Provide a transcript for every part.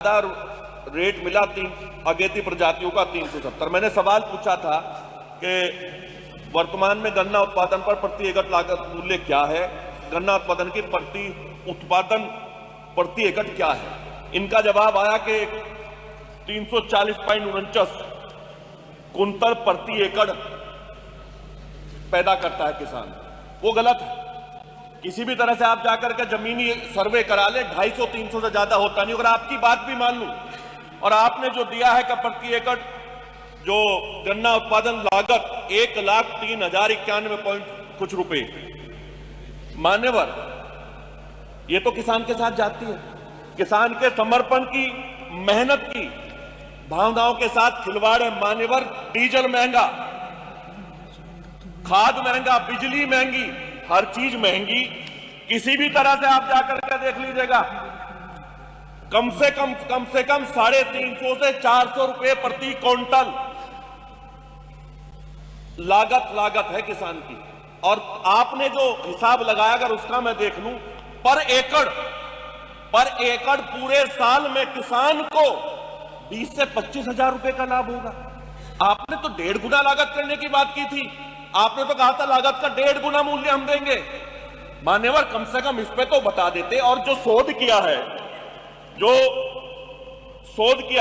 Rate मिला अगेती प्रजातियों का 370। मैंने सवाल पूछा था कि वर्तमान में गन्ना उत्पादन पर प्रति एकड़ लागत मूल्य क्या है, गन्ना उत्पादन की प्रति एकड़ क्या है। इनका जवाब आया कि 340.49 कुंतल प्रति एकड़ पैदा करता है किसान। वो गलत है। किसी भी तरह से आप जाकर के जमीनी सर्वे करा ले, 250-300 से ज्यादा होता नहीं। अगर आपकी बात भी मान लूं और आपने जो दिया है कि प्रति एकड़ जो गन्ना उत्पादन लागत 1,03,091 कुछ रुपए, मान्यवर ये तो किसान के साथ जाती है। किसान के समर्पण की, मेहनत की, भावनाओं के साथ खिलवाड़ है। मान्यवर डीजल महंगा, खाद महंगा, बिजली महंगी, हर चीज महंगी। किसी भी तरह से आप जाकर के देख लीजिएगा, कम से कम 350 से 400 रुपए प्रति क्विंटल लागत है किसान की। और आपने जो हिसाब लगाया, अगर उसका मैं देख लूं, पर एकड़ पूरे साल में किसान को 20 से 25 हजार रुपए का लाभ होगा। आपने तो 1.5 गुना लागत करने की बात की थी। आपने तो कहा था लागत का 1.5 गुना मूल्य हम देंगे। मान्यवर कम से कम इस पे तो बता देते। और जो शोध किया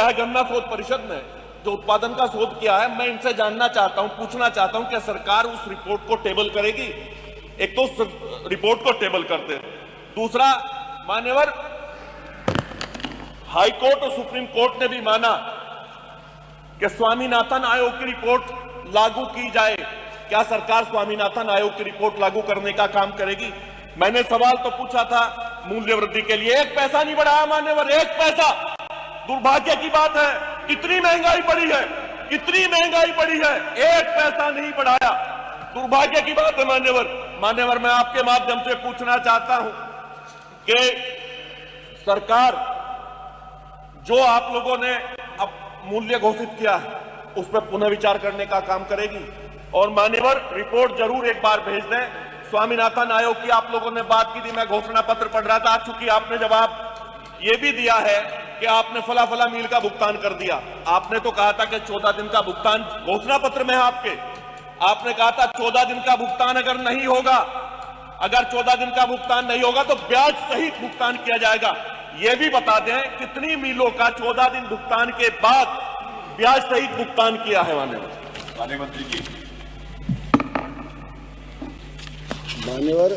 है गन्ना शोध परिषद ने, जो उत्पादन का शोध किया है, मैं इनसे जानना चाहता हूं, पूछना चाहता हूं कि सरकार उस रिपोर्ट को टेबल करेगी। एक तो उस रिपोर्ट को टेबल करते, दूसरा मान्यवर हाई कोर्ट और सुप्रीम कोर्ट ने भी माना कि स्वामीनाथन आयोग की रिपोर्ट लागू की जाए। क्या सरकार स्वामीनाथन आयोग की रिपोर्ट लागू करने का काम करेगी? मैंने सवाल तो पूछा था मूल्य वृद्धि के लिए, 1 पैसा नहीं बढ़ाया मान्यवर, 1 पैसा। दुर्भाग्य की बात है, कितनी महंगाई बढ़ी है, 1 पैसा नहीं बढ़ाया। दुर्भाग्य की बात है मान्यवर। मैं आपके माध्यम से पूछना चाहता हूं कि सरकार जो आप लोगों ने अब मूल्य घोषित किया है, उस पर पुनः विचार करने का काम करेगी। और मान्यवर रिपोर्ट जरूर एक बार भेज दें। स्वामीनाथन आयोग की आप लोगों ने बात की थी, मैं घोषणा पत्र पढ़ रहा था। चूंकि आपने जवाब ये भी दिया है कि आपने फला मील का भुगतान कर दिया। आपने तो कहा था कि 14 दिन का भुगतान, घोषणा पत्र में है आपने कहा था 14 दिन का भुगतान अगर नहीं होगा, अगर 14 दिन का भुगतान नहीं होगा तो ब्याज सहित भुगतान किया जाएगा। यह भी बता दें कितनी मिलों का 14 दिन भुगतान के बाद ब्याज सहित भुगतान किया है माननीय मंत्री जी। मान्यवर,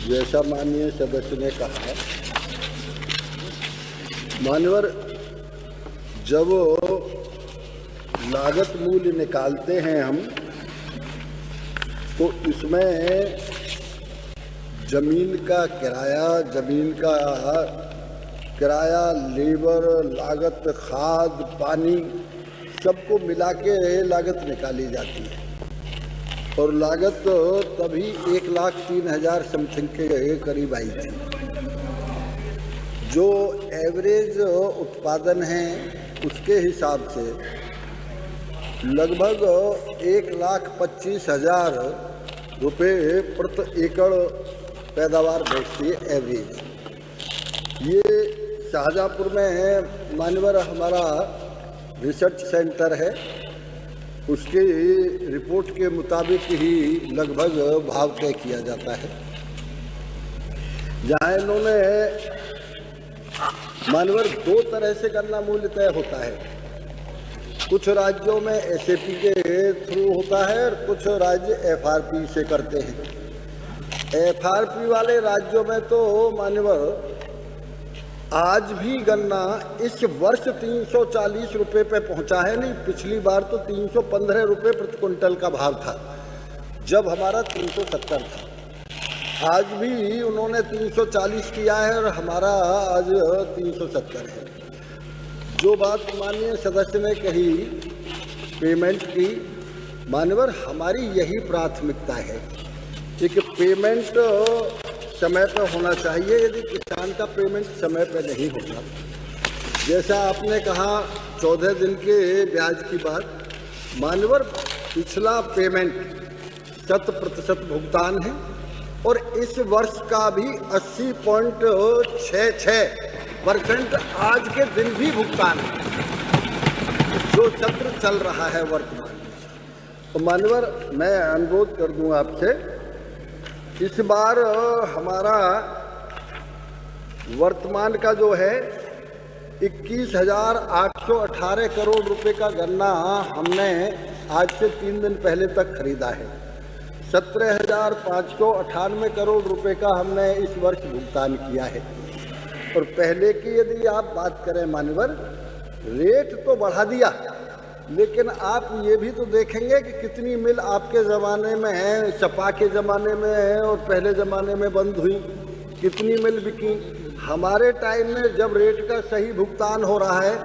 जैसा माननीय सदस्य ने कहा, मान्यवर जब लागत मूल्य निकालते हैं हम, तो इसमें जमीन का किराया, लेबर लागत, खाद, पानी सबको मिला के लागत निकाली जाती है। और लागत तभी 1,03,000 समथिंग के करीब आई थी। जो एवरेज उत्पादन है उसके हिसाब से लगभग 1,25,000 रुपये प्रति एकड़ पैदावार बैठती है एवरेज। ये शाहजहाँपुर में है मान्यवर, हमारा रिसर्च सेंटर है, उसकी रिपोर्ट के मुताबिक ही लगभग भाव तय किया जाता है। जहाँ इन्होंने मान्यवर 2 तरह से गन्ना मूल्य तय होता है। कुछ राज्यों में एसएपी के थ्रू होता है और कुछ राज्य एफआरपी से करते हैं। एफआरपी वाले राज्यों में तो मान्यवर आज भी गन्ना इस वर्ष 340 रुपये पे पहुंचा है। नहीं, पिछली बार तो 315 रुपये प्रति क्विंटल का भाव था जब हमारा 370 था। आज भी उन्होंने 340 किया है और हमारा आज 370 है। जो बात माननीय सदस्य ने कही पेमेंट की, मान्यवर हमारी यही प्राथमिकता है कि पेमेंट समय पर होना चाहिए। यदि किसान का पेमेंट समय पर नहीं होगा, जैसा आपने कहा 14 दिन के ब्याज की बात, मान्यवर पिछला पेमेंट 100% भुगतान है और इस वर्ष का भी 80.66 परसेंट आज के दिन भी भुगतान है, जो सत्र चल रहा है वर्तमान में। तो मान्यवर, मैं अनुरोध कर दूं आपसे, इस बार हमारा वर्तमान का जो है 21,818 करोड़ रुपए का गन्ना हमने आज से 3 दिन पहले तक खरीदा है। 17,598 करोड़ रुपए का हमने इस वर्ष भुगतान किया है। और पहले की यदि आप बात करें मान्यवर, रेट तो बढ़ा दिया, लेकिन आप ये भी तो देखेंगे कि कितनी मिल आपके ज़माने में है, सपा के ज़माने में है और पहले ज़माने में बंद हुई, कितनी मिल बिकी। हमारे टाइम में जब रेट का सही भुगतान हो रहा है